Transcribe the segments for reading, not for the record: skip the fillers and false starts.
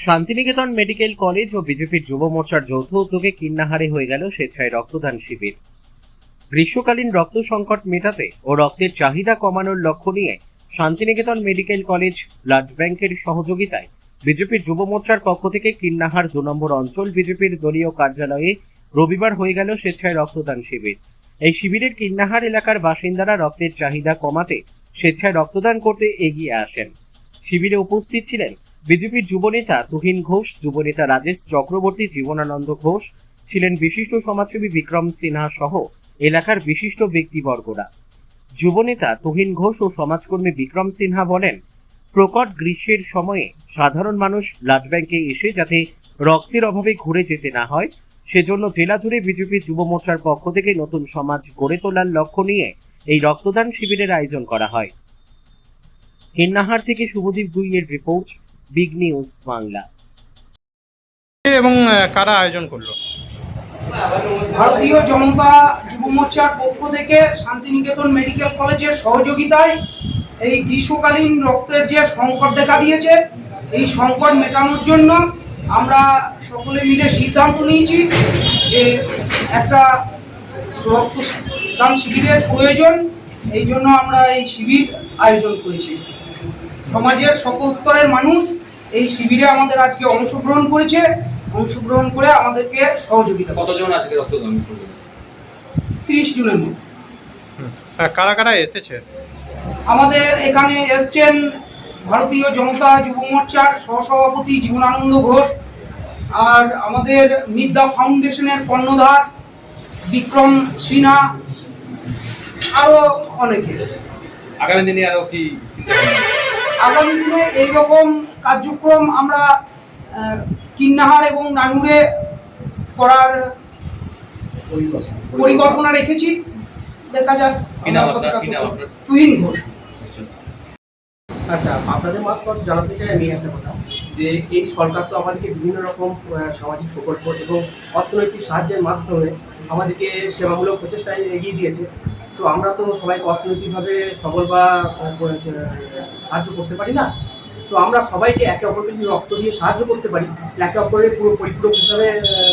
Santiniketan medical college ও বিজেপির যুব মোর্চার যৌথ উদ্যোগে কিন্নাহারে হয়ে গেল স্বেচ্ছায় রক্তদান শিবির। গ্রীষ্মকালীন রক্ত সংকট মেটাতে ও রক্তের চাহিদা কমানোর লক্ষ্য নিয়ে শান্তিনিকেতন মেডিকেল কলেজ ব্লাড ব্যাংকের সহযোগিতায় বিজেপির যুব মোর্চার পক্ষ থেকে কিন্নাহার 2 নম্বর অঞ্চল বিজেপির দলীয় কার্যালয়ে রবিবার হয়ে গেল স্বেচ্ছায় রক্তদান শিবির। এই শিবিরের কিন্নাহার এলাকার বাসিন্দারা রক্তের চাহিদা কমাতে স্বেচ্ছায় রক্তদান করতে এগিয়ে আসেন। শিবিরে উপস্থিত ছিলেন বিজেপির যুবনেতা তুহিন ঘোষ, যুবনেতা রাজেশ চক্রবর্তী, জীবনানন্দ ঘোষ, ছিলেন বিশিষ্ট সমাজসেবী বিক্রম সিনহা সহ এলাকার বিশিষ্ট ব্যক্তিবর্গরা। যুবনেতা তুহিন ঘোষ ও সমাজকর্মী বিক্রম সিনহা বলেন, প্রকট গ্রীষ্মের সময়ে সাধারণ মানুষ ব্লাড ব্যাংকে এসে যাতে রক্তের অভাবে ঘুরে যেতে না হয়, সেজন্য জেলা জুড়ে বিজেপি যুব মোর্চার পক্ষ থেকে নতুন সমাজ গড়ে তোলার লক্ষ্য নিয়ে এই রক্তদান শিবিরের আয়োজন করা হয়। কিন্নাহার থেকে শুভদীপ গুইয়ের রিপোর্ট, বিগ নিউজ বাংলা। এবং কারা আয়োজন করলো? ভারতীয় জনতা যুব মোর্চার পক্ষ থেকে শান্তিনিকেতন মেডিকেল কলেজের সহযোগিতায় এই গ্রীষ্মকালীন রক্তের যে সংকট দেখা দিয়েছে, এই সংকট মেটানোর জন্য আমরা সকলে মিলে সিদ্ধান্ত নিয়েছি যে একটা রক্তদান শিবিরের প্রয়োজন। এই জন্য আমরা এই শিবির আয়োজন করেছি। সমাজের সকল স্তরের মানুষ এই শিবিরে আমাদের আজকে অংশগ্রহণ করেছে, অংশগ্রহণ করে আমাদেরকে সহযোগিতা। কতজন আজকে রক্তদান করবে? 30 জনের মতো। কারা কারা এসেছে? আমাদের এখানে এসছেন ভারতীয় জনতা যুব মোর্চার সহসভাপতি জীবনানন্দ ঘোষ, আর আমাদের মিদ্যা ফাউন্ডেশনের কর্ণধার বিক্রম সিনহা, আরো অনেকে। আগামী দিনে আরো কি আগামী দিনে এইরকম কার্যক্রম আমরা কিন্নাহার এবং নানুরে করার পরিকল্পনা রেখেছি। দেখা যাক। তুহিন ঘোষ। আচ্ছা, আপনাদের মারফত জানাতে চাই আমি একটা কথা, যে এই সরকার তো আমাদেরকে বিভিন্ন রকম সামাজিক প্রকল্প এবং অর্থনৈতিক সাহায্যের মাধ্যমে আমাদেরকে সেবামূলক প্রচেষ্টায় এগিয়ে দিয়েছে। তো আমরা তো সবাইকে অর্থনৈতিকভাবে সবল বা সাহায্য করতে পারি না। তো আমরা সবাইকে একে অপরকে যদি রক্ত দিয়ে সাহায্য করতে পারি, একে অপরের পুরো পরিপূরক হিসাবে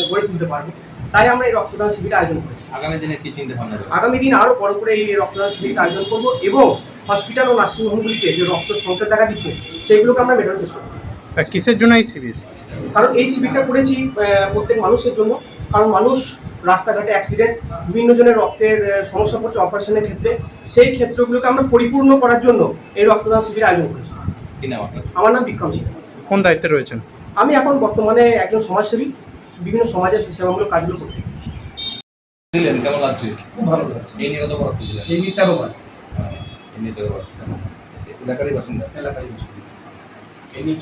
গড়ে তুলতে পারবো। তাই আমরা এই রক্তদান শিবির আয়োজন করেছি। আগামী দিনে কি চিন্তা ভাবনা? আগামী দিন আরও বড় করে এই রক্তদান শিবির আয়োজন করবো এবং হসপিটাল ও নার্সিংহোমগুলিতে যে রক্ত সংকট দেখা দিচ্ছে সেইগুলোকে আমরা মেটানোর চেষ্টা করবো। কিসের জন্য এই শিবির? কারণ এই শিবিরটা করেছি প্রত্যেক মানুষের জন্য। কারণ মানুষ রাস্তাঘাটে অ্যাক্সিডেন্ট, বিভিন্ন জনের রক্তের সমস্যা পড়ছে অপারেশনের ক্ষেত্রে, সেই ক্ষেত্রগুলোকে আমরা পরিপূর্ণ করার জন্য এই রক্তদান শিবির আয়োজন করেছি। আমার নাম বিক্রম সিং। কোন দায়িত্বে রয়েছেন? আমি এখন বর্তমানে একজন সমাজসেবী, বিভিন্ন সমাজের সেবামূলক কাজগুলো করতে। কেমন লাগছে? খুব ভালো লাগছে। এই নিয়ে কত বড় খুশি? এই নিয়ে 13 বার। এলাকারই বাসিন্দা। এই নিয়ে